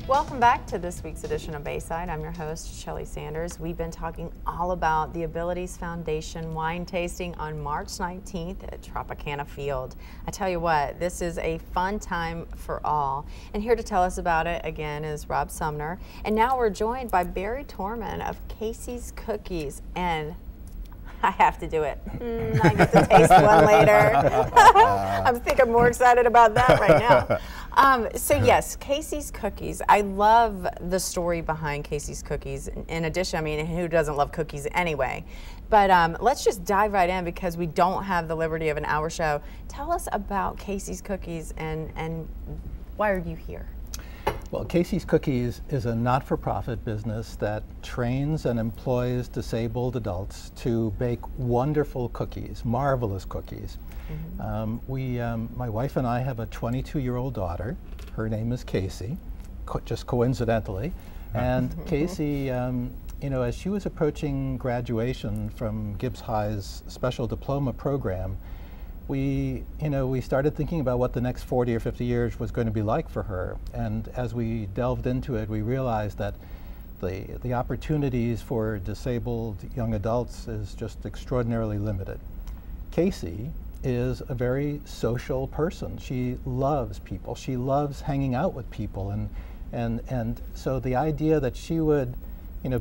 Welcome back to this week's edition of Bayside. I'm your host, Sheli Sanders. We've been talking all about the Abilities Foundation wine tasting on March 19th at Tropicana Field. I tell you what, this is a fun time for all. And here to tell us about it again is Rob Sumner. And now we're joined by Barry Torman of Casey's Cookies. And I have to do it. I get to taste one later. I think I'm more excited about that right now. So yes, Casey's Cookies. I love the story behind Casey's Cookies. In addition, I mean, who doesn't love cookies anyway? But let's just dive right in because we don't have the liberty of an hour show. Tell us about Casey's Cookies and why are you here? Well, Casey's Cookies is a not-for-profit business that trains and employs disabled adults to bake wonderful cookies, marvelous cookies. My wife and I have a 22-year-old daughter. Her name is Casey, just coincidentally. And Casey, you know, as she was approaching graduation from Gibbs High's special diploma program, we started thinking about what the next 40 or 50 years was going to be like for her. And as we delved into it, we realized that the opportunities for disabled young adults is just extraordinarily limited. Casey is a very social person. She loves people. She loves hanging out with people. And so the idea that she would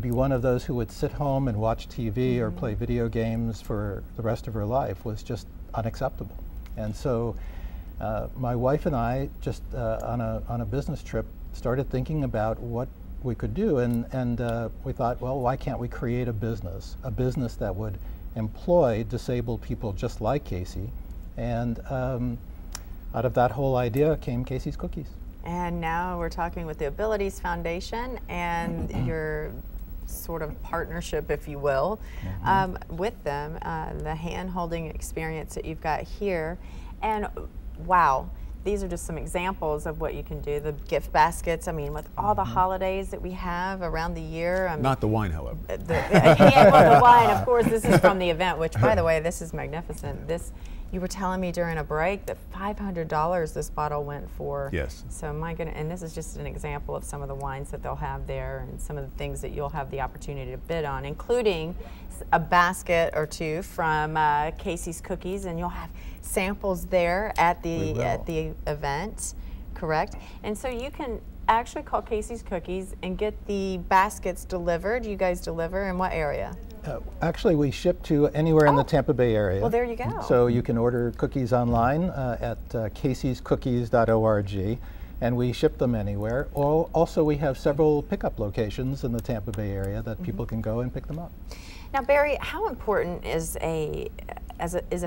be one of those who would sit home and watch TV or play video games for the rest of her life was just unacceptable. And so my wife and I just on a business trip started thinking about what we could do, and we thought, well, why can't we create a business that would employ disabled people just like Casey? And out of that whole idea came Casey's Cookies. And now we're talking with the Abilities Foundation and your sort of partnership, if you will, with them, the hand-holding experience that you've got here. And wow, these are just some examples of what you can do. The gift baskets, I mean, with all the holidays that we have around the year. Not the wine, however. The wine, of course, this is from the event, which, by the way, this is magnificent. You were telling me during a break that $500 this bottle went for. Yes. So my goodness, and this is just an example of some of the wines that they'll have there and some of the things that you'll have the opportunity to bid on, including a basket or two from Casey's Cookies, and you'll have samples there at the event, correct? And so you can actually call Casey's Cookies and get the baskets delivered. You guys deliver in what area? Actually, we ship to anywhere in the Tampa Bay area. Well, there you go. So you can order cookies online at caseyscookies.org, and we ship them anywhere. Also, we have several pickup locations in the Tampa Bay area that people can go and pick them up. Now, Barry, how important is a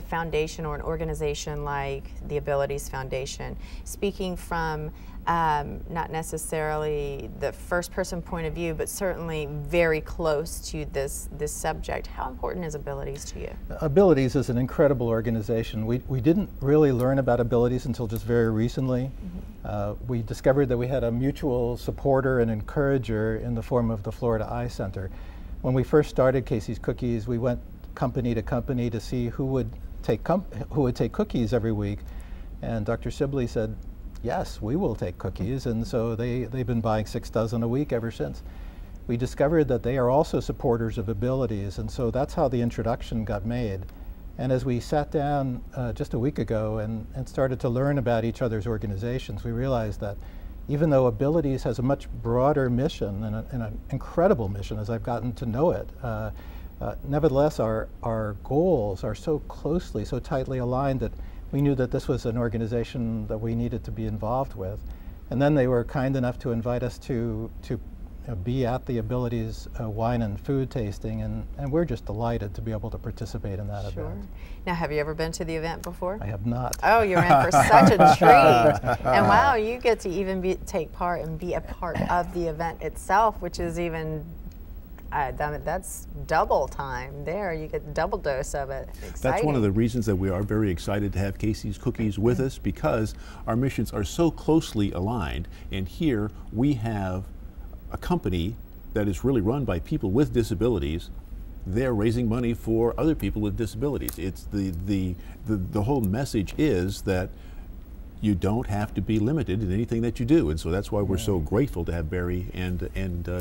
foundation or an organization like the Abilities Foundation, speaking from not necessarily the first person point of view, but certainly very close to this subject? How important is Abilities to you? Abilities is an incredible organization. We didn't really learn about Abilities until just very recently. We discovered that we had a mutual supporter and encourager in the form of the Florida Eye Center. When we first started Casey's Cookies, we went company to company to see who would take cookies every week, and Dr. Sibley said, yes, we will take cookies, and so they've been buying 6 dozen a week ever since. We discovered that they are also supporters of Abilities, and so that's how the introduction got made. And as we sat down just a week ago and started to learn about each other's organizations, we realized that even though Abilities has a much broader mission and an incredible mission as I've gotten to know it, nevertheless our goals are so closely, so tightly aligned that we knew that this was an organization that we needed to be involved with. And then they were kind enough to invite us to be at the Abilities wine and food tasting, and we're just delighted to be able to participate in that event. Now, have you ever been to the event before? I have not. Oh, you're in for such a treat. And wow, you get to even take part and be a part of the event itself, which is even that's double time there. You get double dose of it. Exciting. That's one of the reasons that we are very excited to have Casey's Cookies with us, because our missions are so closely aligned. And here we have a company that is really run by people with disabilities. They're raising money for other people with disabilities. It's the whole message is that you don't have to be limited in anything that you do. And so that's why we're so grateful to have Barry and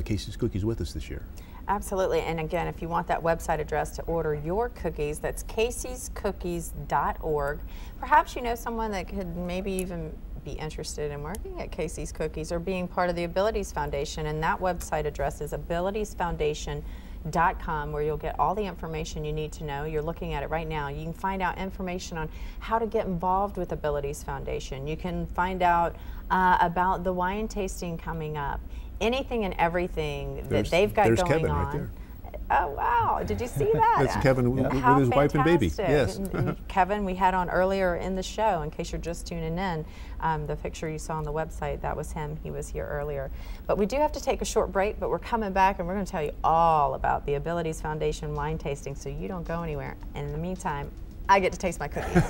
Casey's Cookies with us this year. Absolutely. And again, if you want that website address to order your cookies, that's caseyscookies.org. Perhaps you know someone that could maybe even be interested in working at Casey's Cookies or being part of the Abilities Foundation, and that website address is abilitiesfoundation.com, where you'll get all the information you need to know. You're looking at it right now. You can find out information on how to get involved with Abilities Foundation. You can find out about the wine tasting coming up, anything and everything that they've got going Kevin on. right there. Oh, wow. Did you see that? That's Kevin with his How wife and baby. fantastic. Yes. And Kevin, we had on earlier in the show, in case you're just tuning in, the picture you saw on the website, that was him. He was here earlier. But we do have to take a short break, but we're coming back and we're going to tell you all about the Abilities Foundation wine tasting, so you don't go anywhere. And in the meantime, I get to taste my cookies.